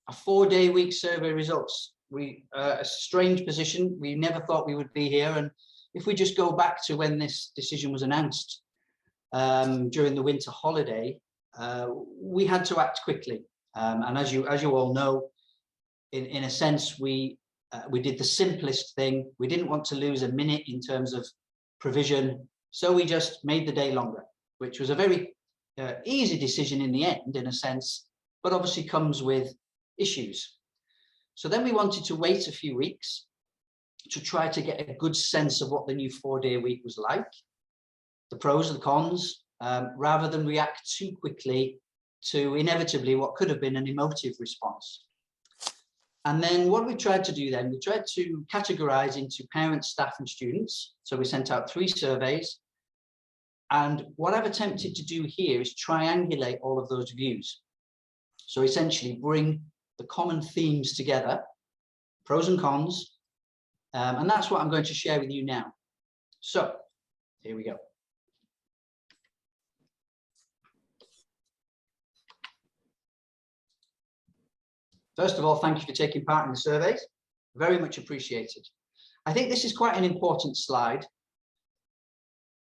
a 4-day week survey results. A strange position. We never thought we would be here. And if we just go back to when this decision was announced during the winter holiday, we had to act quickly. And as you all know, in a sense, we did the simplest thing. We didn't want to lose a minute in terms of provision, so we just made the day longer, which was a very easy decision in the end, in a sense, but obviously comes with issues. So then we wanted to wait a few weeks to try to get a good sense of what the new 4-day week was like, the pros and the cons, rather than react too quickly to inevitably what could have been an emotive response. And then what we tried to do then, we tried to categorize into parents, staff and students. So we sent out 3 surveys. And what I've attempted to do here is triangulate all of those views. So essentially bring the common themes together, pros and cons, and that's what I'm going to share with you now. So here we go. First of all, thank you for taking part in the surveys. Very much appreciated. I think this is quite an important slide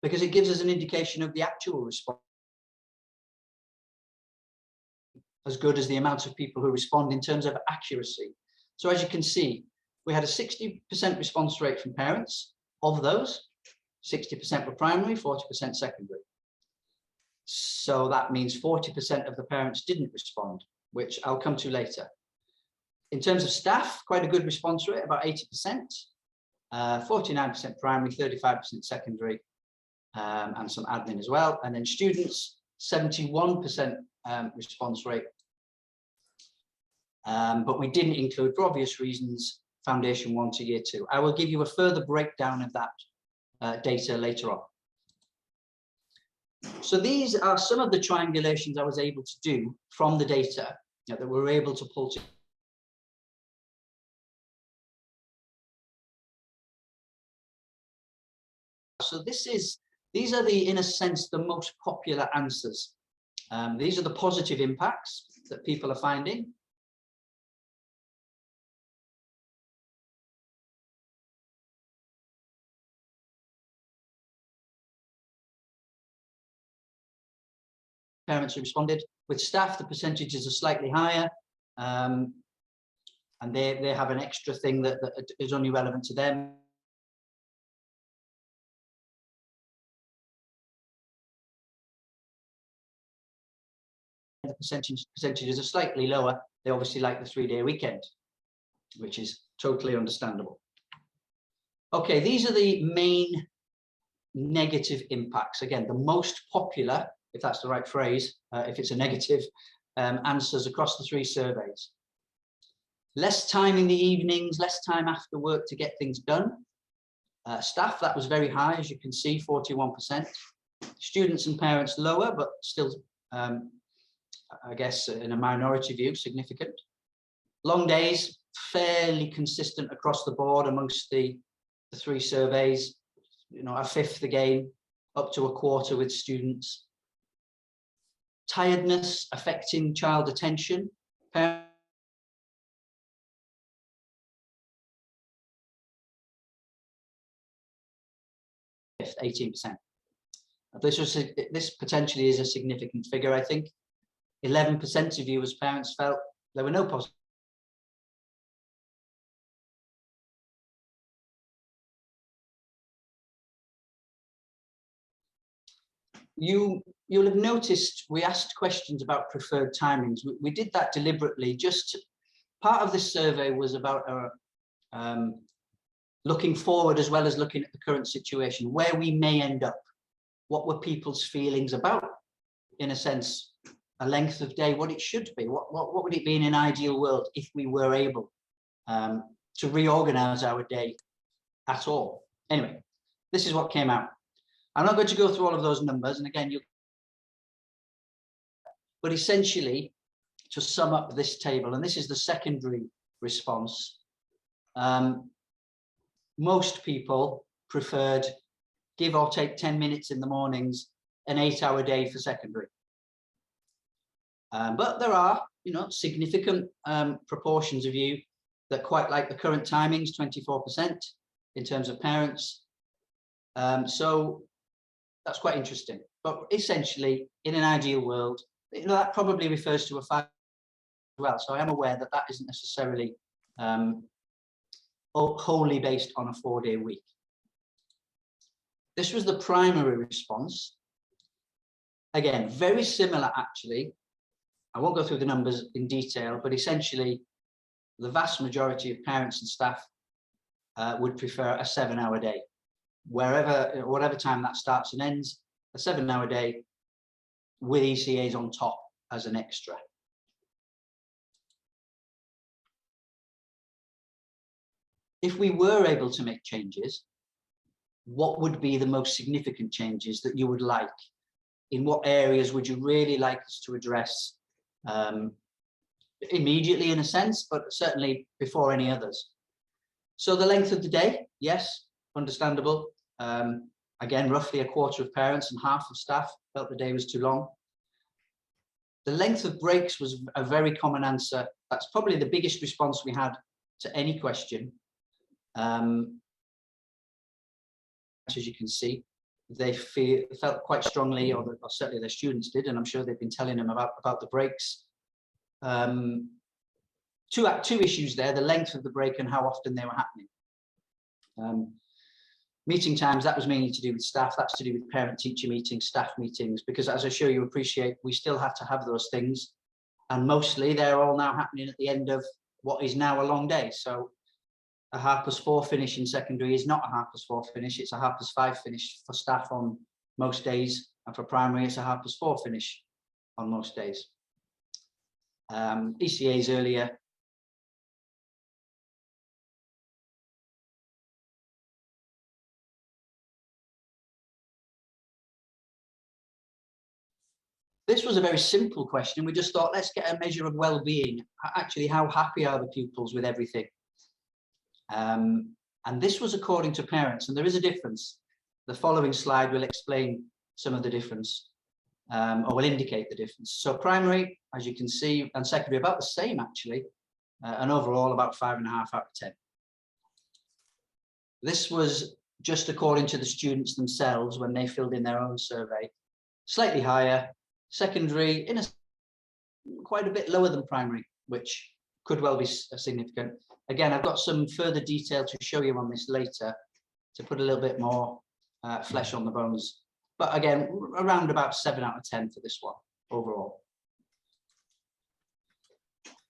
because it gives us an indication of the actual response, as good as the amount of people who respond in terms of accuracy. So as you can see, we had a 60% response rate from parents. Of those, 60% were primary, 40% secondary. So that means 40% of the parents didn't respond, which I'll come to later. In terms of staff, quite a good response rate, about 80%, 49% primary, 35% secondary, and some admin as well. And then students, 71% response rate. But we didn't include, for obvious reasons, Foundation 1 to Year 2. I will give you a further breakdown of that data later on. So these are some of the triangulations I was able to do from the data that we were able to pull together. So these are the, in a sense, the most popular answers. These are the positive impacts that people are finding. Parents who responded. With staff, the percentages are slightly higher, and they have an extra thing that is only relevant to them. The percentages are slightly lower. They obviously like the 3-day weekend, which is totally understandable. Okay, these are the main negative impacts. Again, the most popular, if that's the right phrase, if it's a negative, answers across the 3 surveys. Less time in the evenings, less time after work to get things done. Staff, that was very high, as you can see, 41%. Students and parents lower, but still, I guess, in a minority view, significant. Long days, fairly consistent across the board amongst the 3 surveys. You know, a fifth again, up to a quarter with students. Tiredness affecting child attention. 18%. This potentially is a significant figure, I think. 11% of you as parents felt there were no positive. You'll have noticed we asked questions about preferred timings. We did that deliberately. Just part of this survey was about looking forward as well as looking at the current situation, where we may end up. What were people's feelings about, in a sense, a length of day, what it should be? What would it be in an ideal world if we were able to reorganize our day at all? Anyway, this is what came out. I'm not going to go through all of those numbers, and again, but essentially, to sum up this table, and this is the secondary response, most people preferred, give or take 10 minutes in the mornings, an 8-hour day for secondary. But there are, significant proportions of you that quite like the current timings, 24% in terms of parents. So that's quite interesting. But essentially, in an ideal world, that probably refers to a 5 as well. So I am aware that that isn't necessarily wholly based on a 4-day week. This was the primary response. Again, very similar actually. I won't go through the numbers in detail, but essentially the vast majority of parents and staff would prefer a 7-hour day. Whatever time that starts and ends, a 7-hour day with ECAs on top as an extra. If we were able to make changes, what would be the most significant changes that you would like? In what areas would you really like us to address immediately, in a sense, but certainly before any others? So the length of the day, yes, understandable. Again, roughly a quarter of parents and half of staff felt the day was too long. The length of breaks was a very common answer. That's probably the biggest response we had to any question. As you can see, they felt quite strongly, or certainly their students did, and I'm sure they've been telling them about the breaks. Two issues there: the length of the break and how often they were happening. Meeting times, that was mainly to do with staff. That's to do with parent-teacher meetings, staff meetings, because as I'm sure you appreciate, we still have to have those things, and mostly they're all now happening at the end of what is now a long day. So a 4:30 finish in secondary is not a 4:30 finish, it's a 5:30 finish for staff on most days, and for primary it's a 4:30 finish on most days. ECAs earlier. This was a very simple question. We just thought, let's get a measure of well-being. Actually, how happy are the pupils with everything? And this was according to parents, and there is a difference. The following slide will explain some of the difference, or will indicate the difference. So primary, as you can see, and secondary about the same actually, and overall about 5.5 out of 10. This was just according to the students themselves when they filled in their own survey. Slightly higher. Secondary, quite a bit lower than primary, which could well be significant. Again, I've got some further detail to show you on this later to put a little bit more flesh on the bones. But again, around about 7 out of 10 for this one overall.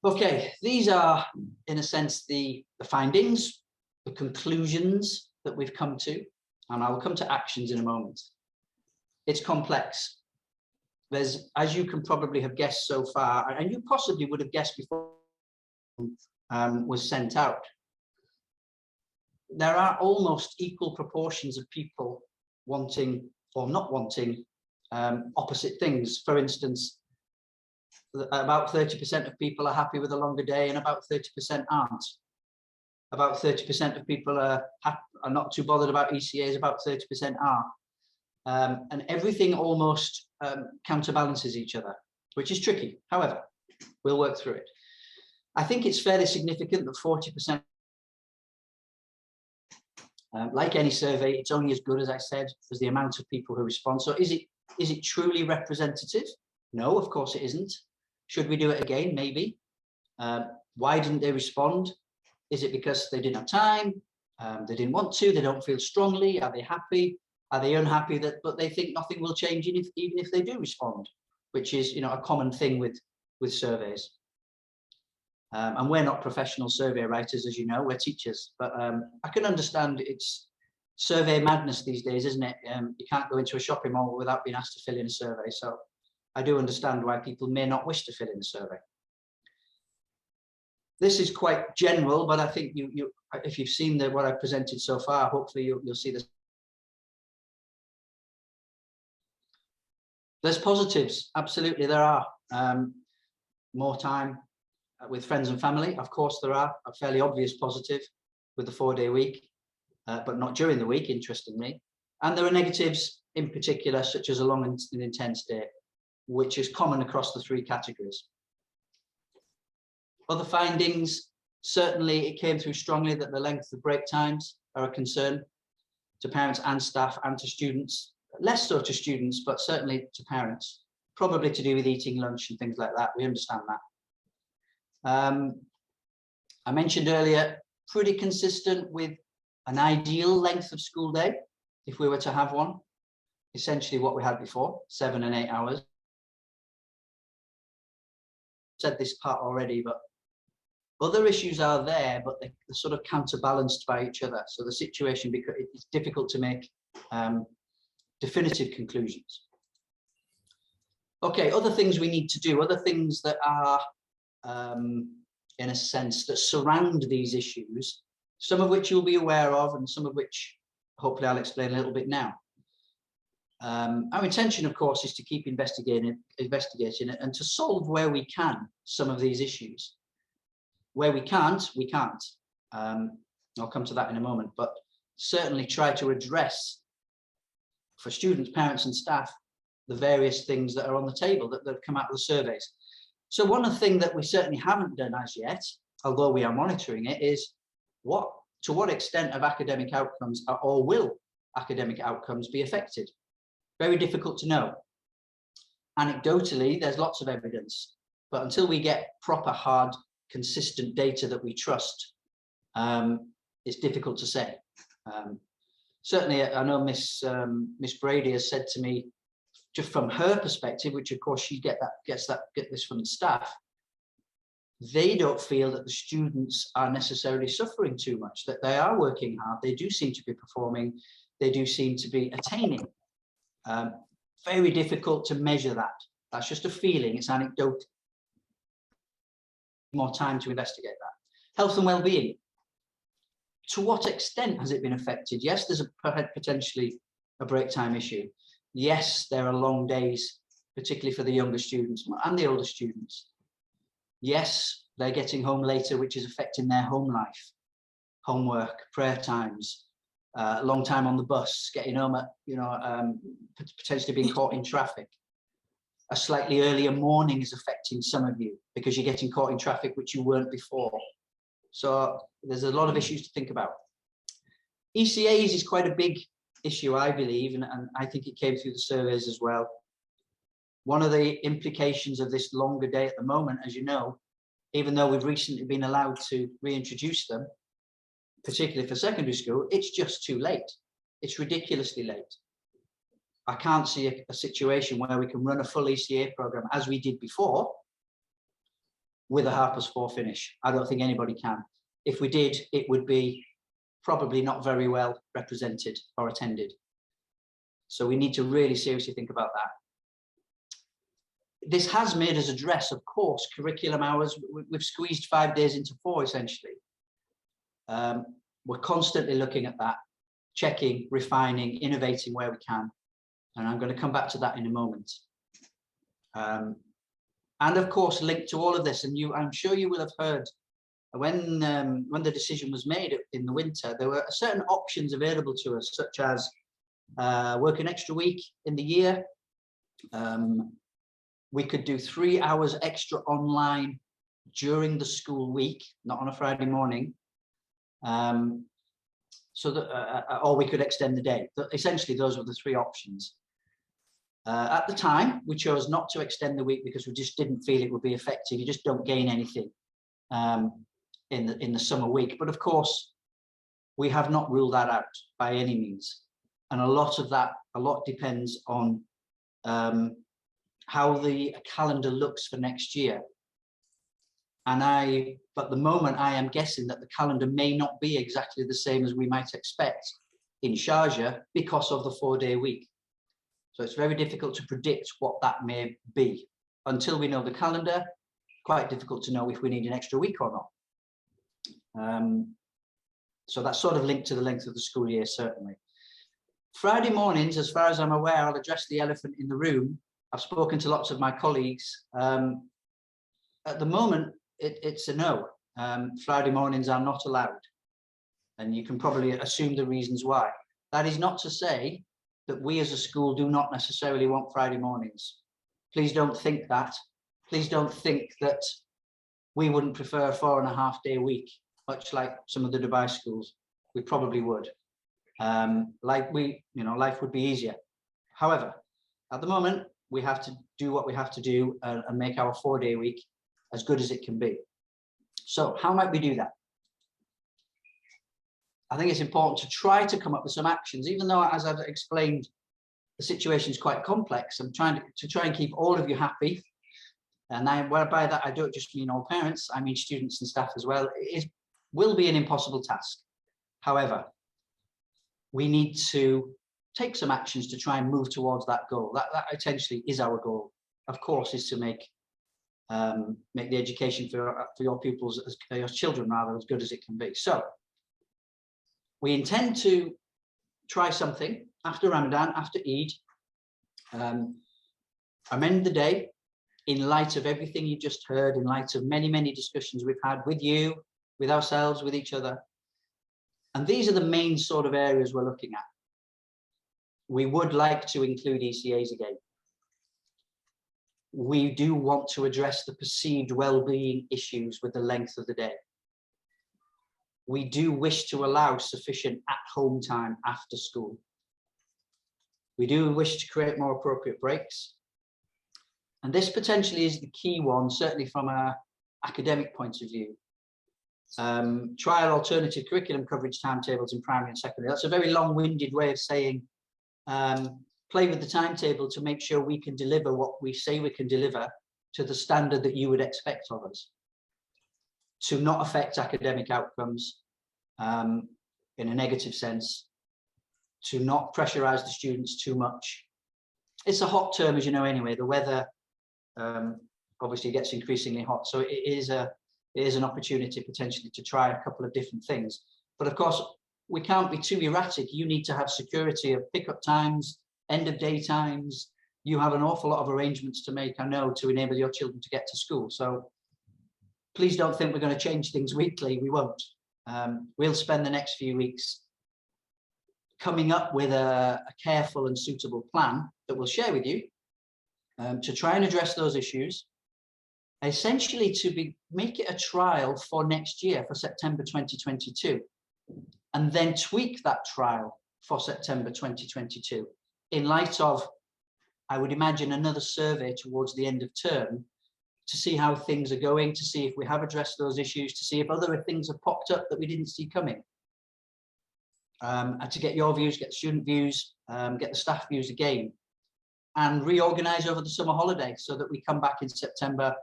Okay, these are, in a sense, the findings, the conclusions that we've come to, and I will come to actions in a moment. It's complex. There's, as you can probably have guessed so far, and you possibly would have guessed before was sent out, there are almost equal proportions of people wanting or not wanting opposite things. For instance, about 30% of people are happy with a longer day and about 30% aren't. About 30% of people are not too bothered about ECAs, about 30% are. And everything almost counterbalances each other, which is tricky. However, we'll work through it. I think it's fairly significant that 40%, like any survey, it's only as good, as I said, as the amount of people who respond. So is it truly representative? No, of course it isn't. Should we do it again? Maybe. Why didn't they respond? Is it because they didn't have time? They didn't want to? They don't feel strongly? Are they happy? Are they unhappy but they think nothing will change even if they do respond, which is, a common thing with surveys. And we're not professional survey writers, as you know, we're teachers, but I can understand it's survey madness these days, isn't it? You can't go into a shopping mall without being asked to fill in a survey. So I do understand why people may not wish to fill in a survey. This is quite general, but I think if you've seen what I've presented so far, hopefully you'll see this. There's positives, absolutely there are. More time with friends and family, of course there are. A fairly obvious positive with the 4-day week, but not during the week, interestingly. And there are negatives in particular, such as a long and intense day, which is common across the 3 categories. Other findings, certainly it came through strongly that the length of break times are a concern to parents and staff and to students, less so to students, but certainly to parents, probably to do with eating lunch and things like that. We understand that. I mentioned earlier, pretty consistent with an ideal length of school day, if we were to have one, essentially what we had before, 7 and 8 hours. Said this part already, but other issues are there, but they're sort of counterbalanced by each other. So the situation, because it's difficult to make definitive conclusions. Okay, other things we need to do, other things that are, in a sense, that surround these issues, some of which you'll be aware of and some of which hopefully I'll explain a little bit now. Our intention, of course, is to keep investigating it and to solve where we can some of these issues. Where we can't, we can't. I'll come to that in a moment, but certainly try to address for students, parents and staff, the various things that are on the table that have come out of the surveys. So one thing that we certainly haven't done as yet, although we are monitoring it, is to what extent of academic outcomes or will academic outcomes be affected? Very difficult to know. Anecdotally, there's lots of evidence, but until we get proper, hard, consistent data that we trust, it's difficult to say. Certainly, I know Miss Brady has said to me, just from her perspective, which of course she get this from the staff, they don't feel that the students are necessarily suffering too much, that they are working hard, they do seem to be performing, they do seem to be attaining. Very difficult to measure that. That's just a feeling, it's anecdotal. More time to investigate that. Health and well-being. To what extent has it been affected? Yes, there's potentially a break time issue. Yes, there are long days, particularly for the younger students and the older students. Yes, they're getting home later, which is affecting their home life, homework, prayer times, long time on the bus, getting home at, potentially being caught in traffic. A slightly earlier morning is affecting some of you because you're getting caught in traffic, which you weren't before. So there's a lot of issues to think about. ECAs is quite a big issue, I believe, and I think it came through the surveys as well. One of the implications of this longer day at the moment, as you know, even though we've recently been allowed to reintroduce them, particularly for secondary school, it's just too late. It's ridiculously late. I can't see a situation where we can run a full ECA program as we did before with a 4:30 finish. I don't think anybody can. If we did, it would be probably not very well represented or attended. So we need to really seriously think about that. This has made us address, of course, curriculum hours. We've squeezed 5 days into 4, essentially. We're constantly looking at that, checking, refining, innovating where we can. And I'm going to come back to that in a moment. And of course, linked to all of this, and I'm sure you will have heard when the decision was made in the winter, there were certain options available to us, such as work an extra week in the year. We could do 3 hours extra online during the school week, not on a Friday morning. So that, or we could extend the day. Essentially, those were the 3 options. At the time, we chose not to extend the week because we just didn't feel it would be effective. You just don't gain anything in the summer week. But of course, we have not ruled that out by any means. And a lot depends on how the calendar looks for next year. And at the moment, I am guessing that the calendar may not be exactly the same as we might expect in Sharjah because of the 4-day week. So it's very difficult to predict what that may be. Until we know the calendar, quite difficult to know if we need an extra week or not. So that's sort of linked to the length of the school year, certainly. Friday mornings, as far as I'm aware, I'll address the elephant in the room. I've spoken to lots of my colleagues. At the moment, it's a no. Friday mornings are not allowed. And you can probably assume the reasons why. That is not to say that we as a school do not necessarily want Friday mornings. Please don't think that. Please don't think that we wouldn't prefer a 4.5-day week, much like some of the Dubai schools. We probably would. Life would be easier. However, at the moment, we have to do what we have to do and make our 4-day week as good as it can be. So how might we do that? I think it's important to try to come up with some actions, even though, as I've explained, the situation is quite complex. I'm trying to try and keep all of you happy. And by that, I don't just mean all parents, I mean students and staff as well. It will be an impossible task. However, we need to take some actions to try and move towards that goal. That essentially is our goal, of course, is to make the education for your pupils, your children rather, as good as it can be. So we intend to try something after Ramadan, after Eid, amend the day in light of everything you just heard, in light of many, many discussions we've had with you, with ourselves, with each other. And these are the main sort of areas we're looking at. We would like to include ECAs again. We do want to address the perceived well-being issues with the length of the day. We do wish to allow sufficient at-home time after school. We do wish to create more appropriate breaks. And this potentially is the key one, certainly from an academic point of view. Trial alternative curriculum coverage timetables in primary and secondary. That's a very long-winded way of saying play with the timetable to make sure we can deliver what we say we can deliver to the standard that you would expect of us, to not affect academic outcomes in a negative sense, to not pressurize the students too much. It's a hot term, as you know, anyway. The weather obviously gets increasingly hot, so it is an opportunity potentially to try a couple of different things. But of course, we can't be too erratic. You need to have security of pickup times, end of day times. You have an awful lot of arrangements to make, I know, to enable your children to get to school. So please don't think we're going to change things weekly. We won't. We'll spend the next few weeks coming up with a careful and suitable plan that we'll share with you to try and address those issues, essentially to make it a trial for next year, for September 2022, and then tweak that trial for September 2022 in light of, I would imagine, another survey towards the end of term to see how things are going, to see if we have addressed those issues, to see if other things have popped up that we didn't see coming. And to get your views, get the student views, get the staff views again, and reorganize over the summer holiday so that we come back in September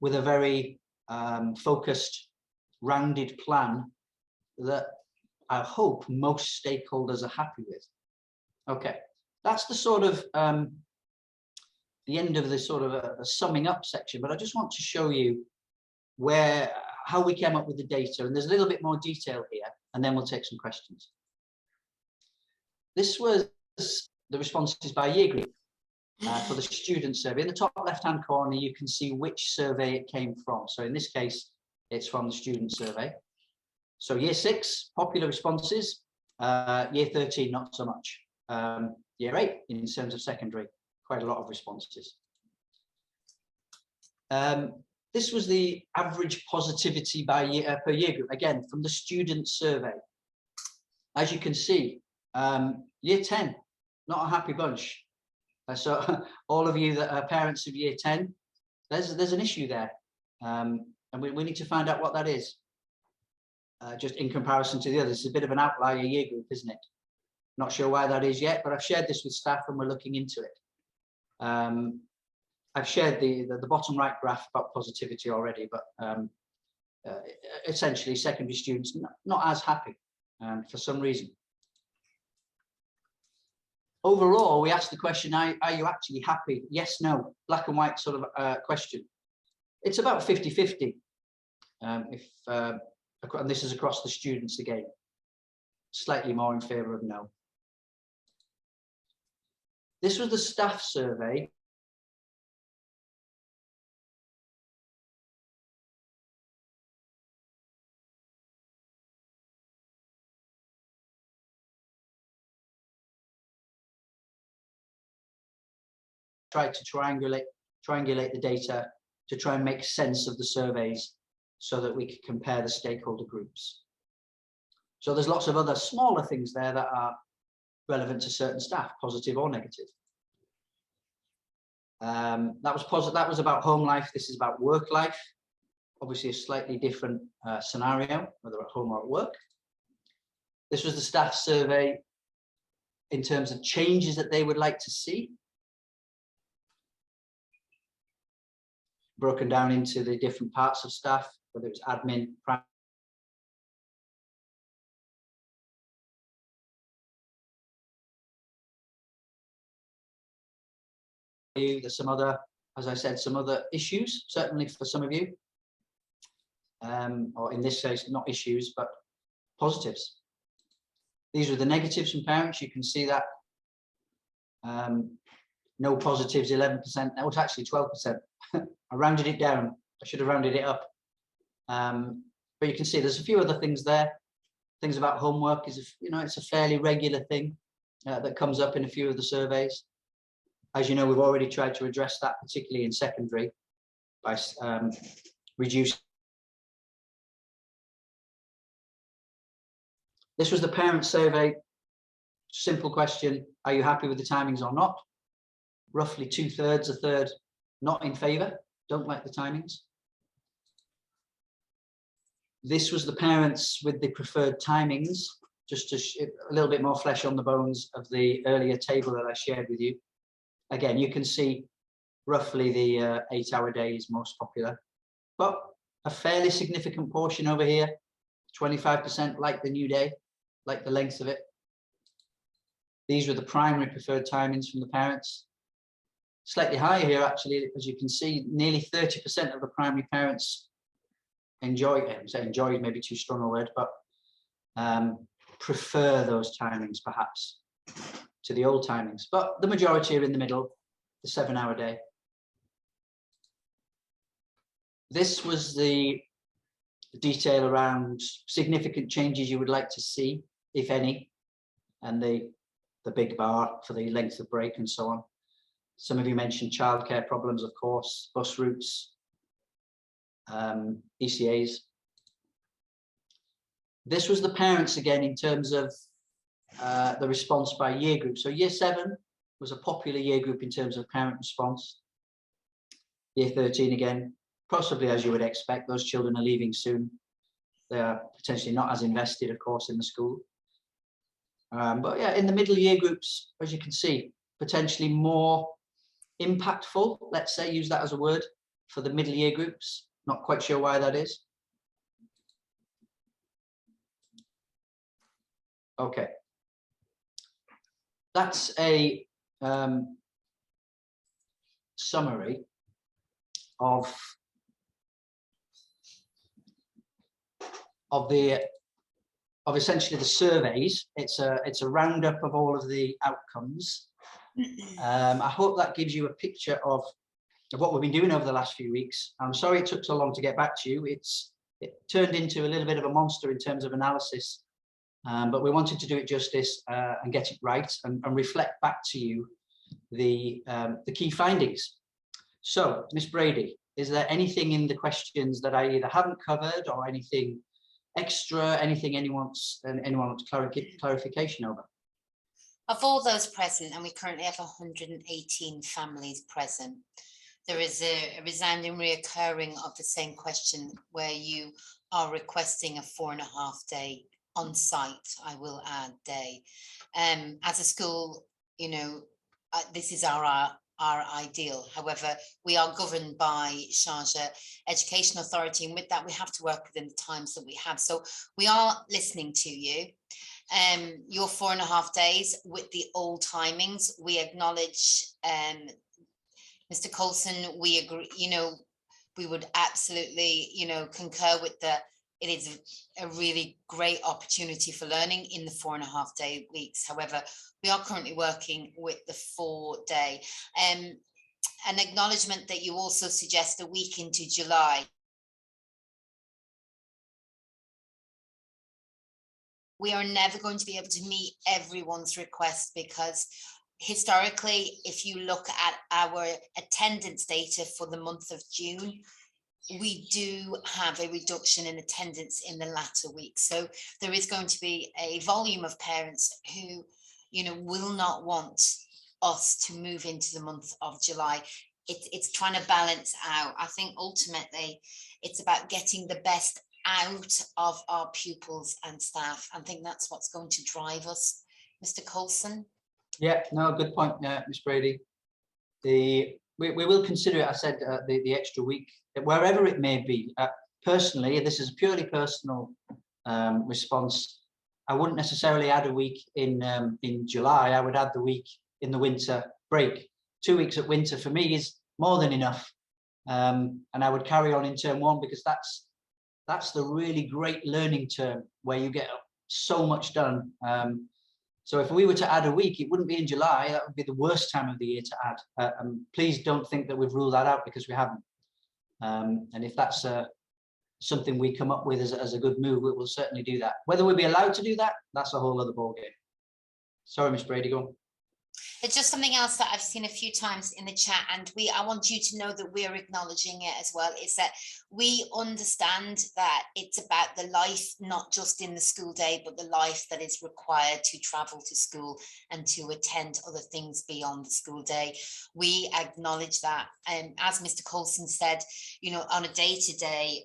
with a very focused, rounded plan that I hope most stakeholders are happy with. Okay, that's the sort of the end of this sort of a summing up section, but I just want to show you how we came up with the data, and there's a little bit more detail here, and then we'll take some questions. This was the responses by year group for the student survey. In the top left-hand corner, you can see which survey it came from. So in this case, it's from the student survey. So year 6, popular responses. Year 13, not so much. Year 8, in terms of secondary, quite a lot of responses. This was the average positivity by year, per year group, again, from the student survey. As you can see, year 10, not a happy bunch. So all of you that are parents of year 10, there's an issue there. And we need to find out what that is. Just in comparison to the others, it's a bit of an outlier year group, isn't it? Not sure why that is yet, but I've shared this with staff and we're looking into it. I've shared the bottom right graph about positivity already, but essentially secondary students not as happy for some reason. Overall, we asked the question, are you actually happy? Yes, no, black and white sort of question. It's about 50-50. And this is across the students again, slightly more in favour of no. This was the staff survey. Tried to triangulate the data to try and make sense of the surveys so that we could compare the stakeholder groups. So there's lots of other smaller things there that are relevant to certain staff, positive or negative. That was about home life. This is about work life. Obviously a slightly different scenario, whether at home or at work. This was the staff survey in terms of changes that they would like to see, broken down into the different parts of staff, whether it was admin, there's some other, as I said, some other issues, certainly for some of you, or in this case, not issues, but positives. These are the negatives from parents. You can see that no positives, 11%. That was actually 12%. I rounded it down. I should have rounded it up. But you can see there's a few other things there. Things about homework is, it's a fairly regular thing that comes up in a few of the surveys. As you know, we've already tried to address that, particularly in secondary, by reducing. This was the parent survey. Simple question: are you happy with the timings or not? Roughly 2/3, a third, not in favour, don't like the timings. This was the parents with the preferred timings, just to a little bit more flesh on the bones of the earlier table that I shared with you. Again, you can see roughly the 8-hour day is most popular, but a fairly significant portion over here, 25% like the new day, like the length of it. These were the primary preferred timings from the parents. Slightly higher here, actually, as you can see, nearly 30% of the primary parents enjoy maybe too strong a word, but prefer those timings perhaps to the old timings. But the majority are in the middle, the 7-hour day. This was the detail around significant changes you would like to see, if any, and the big bar for the length of break and so on. Some of you mentioned childcare problems, of course, bus routes, ECAs. This was the parents again in terms of the response by year group. So year 7 was a popular year group in terms of parent response. Year 13 again, possibly as you would expect, those children are leaving soon. They are potentially not as invested, of course, in the school. But yeah, in the middle year groups, as you can see, potentially more impactful, let's say, use that as a word, for the middle year groups. Not quite sure why that is. Okay. That's a summary of essentially the surveys. It's a roundup of all of the outcomes. I hope that gives you a picture of what we've been doing over the last few weeks. I'm sorry it took so long to get back to you. It turned into a little bit of a monster in terms of analysis, but we wanted to do it justice and get it right and reflect back to you the key findings. So, Miss Brady, is there anything in the questions that I either haven't covered or anything extra, anything anyone wants clarification over? Of all those present, and we currently have 118 families present, there is a resounding reoccurring of the same question where you are requesting a 4.5-day on-site, I will add, day. As a school, this is our ideal. However, we are governed by Sharjah Education Authority, and with that we have to work within the times that we have. So we are listening to you. Your 4.5 days with the old timings, we acknowledge, Mr. Coulson, we agree, we would absolutely, concur with it is a really great opportunity for learning in the 4.5-day weeks. However, we are currently working with the 4-day. An acknowledgement that you also suggest a week into July. We are never going to be able to meet everyone's request because historically, if you look at our attendance data for the month of June, we do have a reduction in attendance in the latter weeks. So there is going to be a volume of parents who, you know, will not want us to move into the month of July. It's trying to balance out. I think ultimately it's about getting the best out of our pupils and staff. I think that's what's going to drive us. Mr. Coulson? Yeah, no, good point, Ms. Brady. We will consider it, I said, the extra week, wherever it may be. Personally, this is a purely personal response. I wouldn't necessarily add a week in July. I would add the week in the winter break. 2 weeks at winter for me is more than enough. And I would carry on in term one, because that's the really great learning term where you get so much done. So if we were to add a week, it wouldn't be in July. That would be the worst time of the year to add. Please don't think that we've ruled that out, because we haven't. And if that's something we come up with as a good move, we will certainly do that. Whether we'll be allowed to do that, that's a whole other ballgame. Sorry, Ms. Brady, go on. It's just something else that I've seen a few times in the chat, and I want you to know that we're acknowledging it as well, is that we understand that it's about the life, not just in the school day, but the life that is required to travel to school and to attend other things beyond the school day. We acknowledge that. And as Mr. Coulson said, you know, on a day-to-day,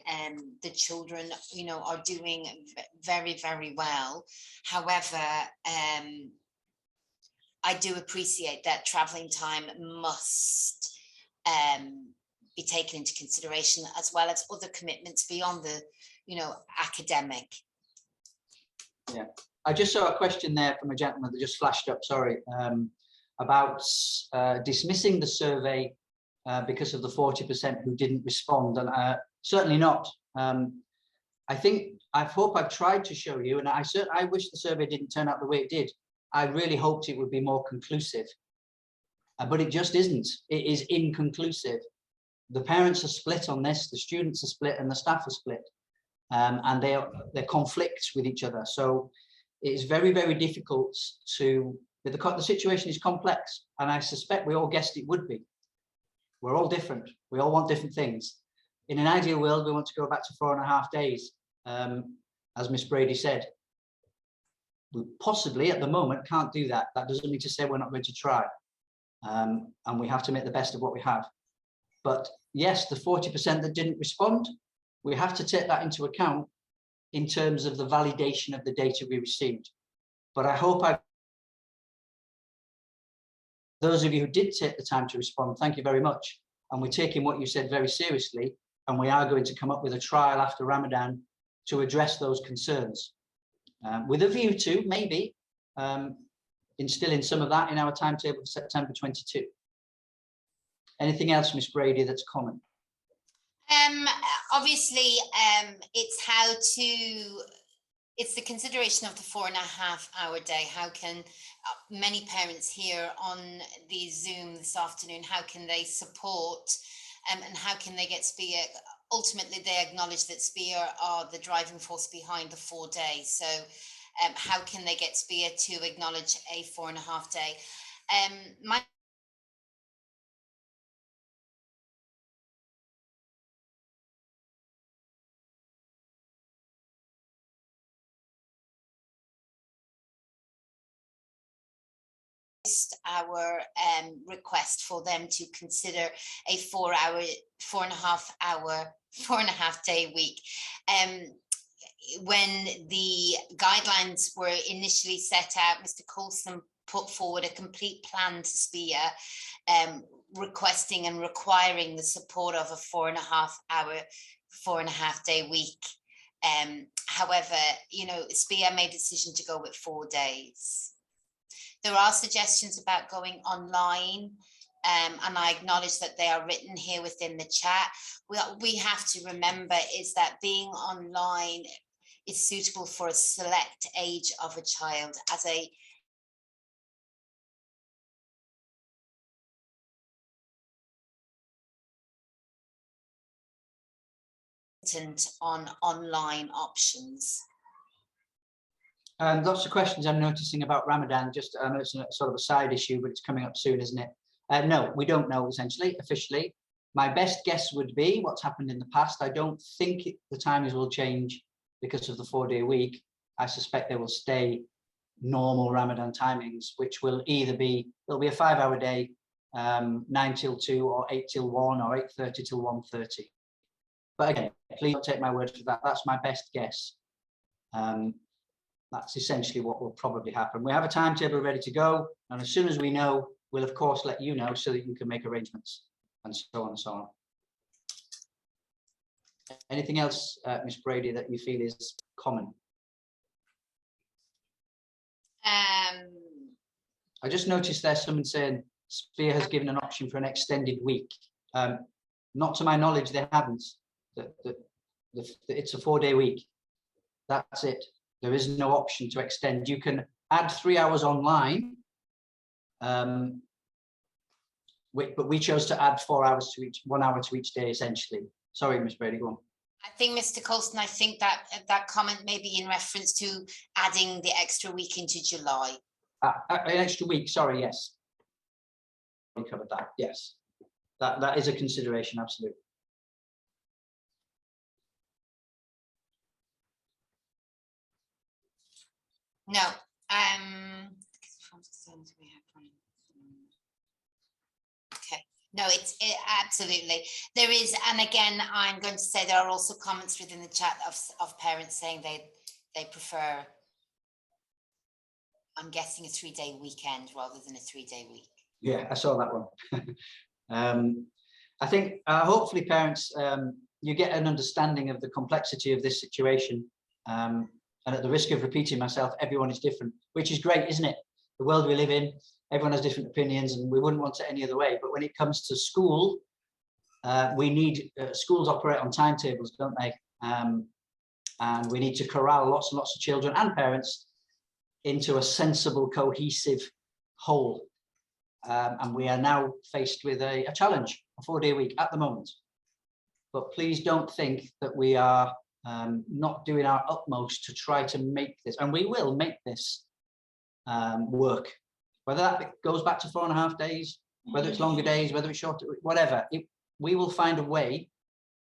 the children, you know, are doing very, very well. However, I do appreciate that traveling time must be taken into consideration, as well as other commitments beyond the, you know, academic. Yeah, I just saw a question there from a gentleman that just flashed up, sorry, about dismissing the survey because of the 40% who didn't respond, and certainly not. I hope I've tried to show you, and I wish the survey didn't turn out the way it did. I really hoped it would be more conclusive, but it just isn't. It is inconclusive. The parents are split on this, the students are split, and the staff are split, and they're conflicts with each other. So it is very, very difficult to. The situation is complex, and I suspect we all guessed it would be. We're all different. We all want different things. In an ideal world, we want to go back to 4.5 days, as Miss Brady said. We possibly at the moment can't do that. That doesn't mean to say we're not going to try, and we have to make the best of what we have. But yes, the 40% that didn't respond, we have to take that into account in terms of the validation of the data we received. But I hope those of you who did take the time to respond, thank you very much. And we're taking what you said very seriously, and we are going to come up with a trial after Ramadan to address those concerns. With a view to maybe instilling some of that in our timetable for September 22. Anything else, Miss Brady, that's common? Obviously, it's the consideration of the 4.5-hour day. How can many parents here on the Zoom this afternoon, how can they support and how can they get SPEA? Ultimately, they acknowledge that SPEA are the driving force behind the 4 days. So how can they get SPEA to acknowledge a 4.5 day? My our request for them to consider a 4.5 day week. When the guidelines were initially set out, Mr. Coulson put forward a complete plan to SPEA, requesting and requiring the support of a 4.5 day week. However, you know, SPEA made a decision to go with 4 days. There are suggestions about going online, and I acknowledge that they are written here within the chat. What we have to remember is that being online is suitable for a select age of a child as a on online options. Lots of questions I'm noticing about Ramadan. Just I know it's sort of a side issue, but it's coming up soon, isn't it? No, we don't know essentially, officially. My best guess would be what's happened in the past. I don't think the timings will change because of the 4-day week. I suspect they will stay normal Ramadan timings, which will either be, it'll be a 5-hour day, 9 till 2 or 8 till 1 or 8:30 till 1:30. But again, please don't take my word for that. That's my best guess. That's essentially what will probably happen. We have a timetable ready to go, and as soon as we know, we'll of course let you know so that you can make arrangements and so on and so on. Anything else, Ms. Brady, that you feel is common? I just noticed there's someone saying Spear has given an option for an extended week. Not to my knowledge, they haven't. It's a 4-day week. That's it. There is no option to extend. You can add 3 hours online, but we chose to add 4 hours to each, 1 hour to each day, essentially. Sorry, Ms. Brady, go on. I think, Mr. Colston, I think that that comment may be in reference to adding the extra week into July. An extra week, sorry, yes. We covered that, yes. That is a consideration, absolutely. No. Okay. No, it's absolutely. There is, and again, I'm going to say there are also comments within the chat of parents saying they prefer, I'm guessing, a 3-day weekend rather than a 3-day week. Yeah, I saw that one. I think hopefully parents, you get an understanding of the complexity of this situation. And at the risk of repeating myself, everyone is different, which is great, isn't it? The world we live in, everyone has different opinions, and we wouldn't want it any other way. But when it comes to school, we need, schools operate on timetables, don't they? And we need to corral lots and lots of children and parents into a sensible, cohesive whole. And we are now faced with a challenge, a 4-day week at the moment. But please don't think that we are not doing our utmost to try to make this, and we will make this work. Whether that goes back to 4.5 days, whether it's longer days, whether it's shorter, whatever, we will find a way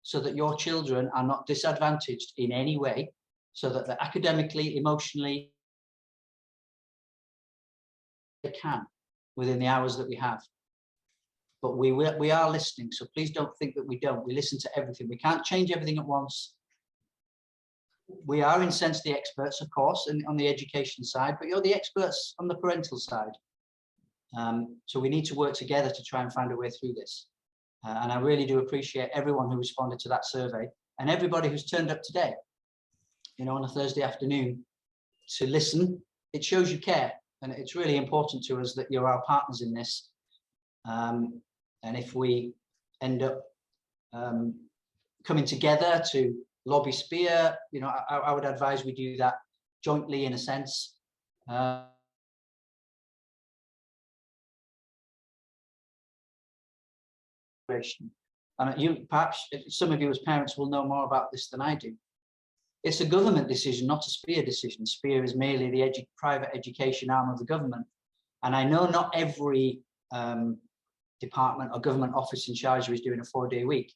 so that your children are not disadvantaged in any way, so that they're academically, emotionally, they can within the hours that we have. But we are listening, so please don't think that we don't. We listen to everything. We can't change everything at once. We are, in a sense, the experts, of course, and on the education side, but you're the experts on the parental side. So we need to work together to try and find a way through this. And I really do appreciate everyone who responded to that survey and everybody who's turned up today, you know, on a Thursday afternoon to listen. It shows you care, and it's really important to us that you're our partners in this. And if we end up coming together to lobby Spear, you know, I would advise we do that jointly, in a sense. And you, perhaps some of you as parents will know more about this than I do. It's a government decision, not a Spear decision. Spear is merely the private education arm of the government. And I know not every department or government office in Sharjah is doing a 4-day week,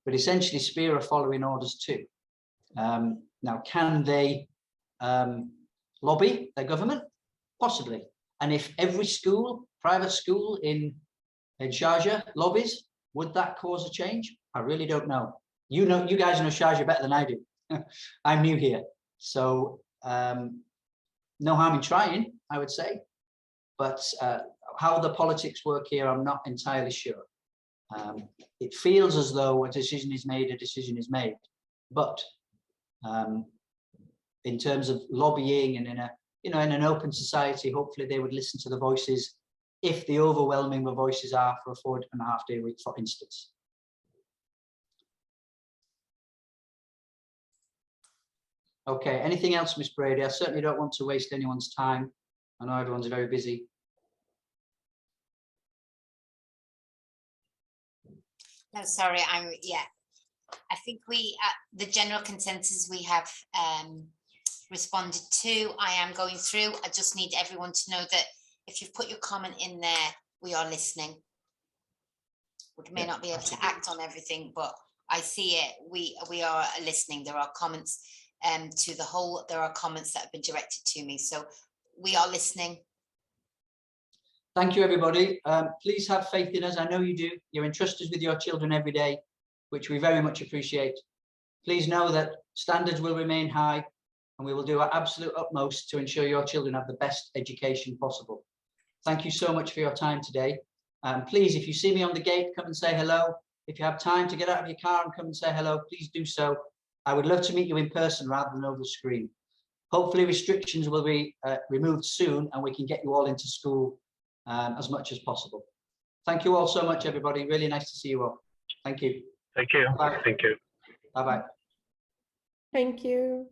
but essentially Spear are following orders too. Now, can they lobby their government? Possibly. And if every school, private school in Sharjah lobbies, would that cause a change? I really don't know. You know, you guys know Sharjah better than I do. I'm new here, so no harm in trying, I would say. But how the politics work here, I'm not entirely sure. It feels as though a decision is made, but in terms of lobbying and in an open society, hopefully they would listen to the voices, if the overwhelming voices are for a 4.5-day week, for instance. Okay, anything else, Miss Brady? I certainly don't want to waste anyone's time. I know everyone's very busy. No, sorry, yeah. I think the general consensus we have responded to. I am going through. I just need everyone to know that if you've put your comment in there, we are listening. We may Yeah, not be able to absolutely. act on everything, but I see it. We are listening. There are comments to the whole. There are comments that have been directed to me, so we are listening. Thank you, everybody. Please have faith in us. I know you do. You're entrusted with your children every day, which we very much appreciate. Please know that standards will remain high, and we will do our absolute utmost to ensure your children have the best education possible. Thank you so much for your time today. Please, if you see me on the gate, come and say hello. If you have time to get out of your car and come and say hello, please do so. I would love to meet you in person rather than over the screen. Hopefully restrictions will be removed soon and we can get you all into school as much as possible. Thank you all so much, everybody. Really nice to see you all. Thank you. Thank you. Bye. Thank you. Bye-bye. Thank you.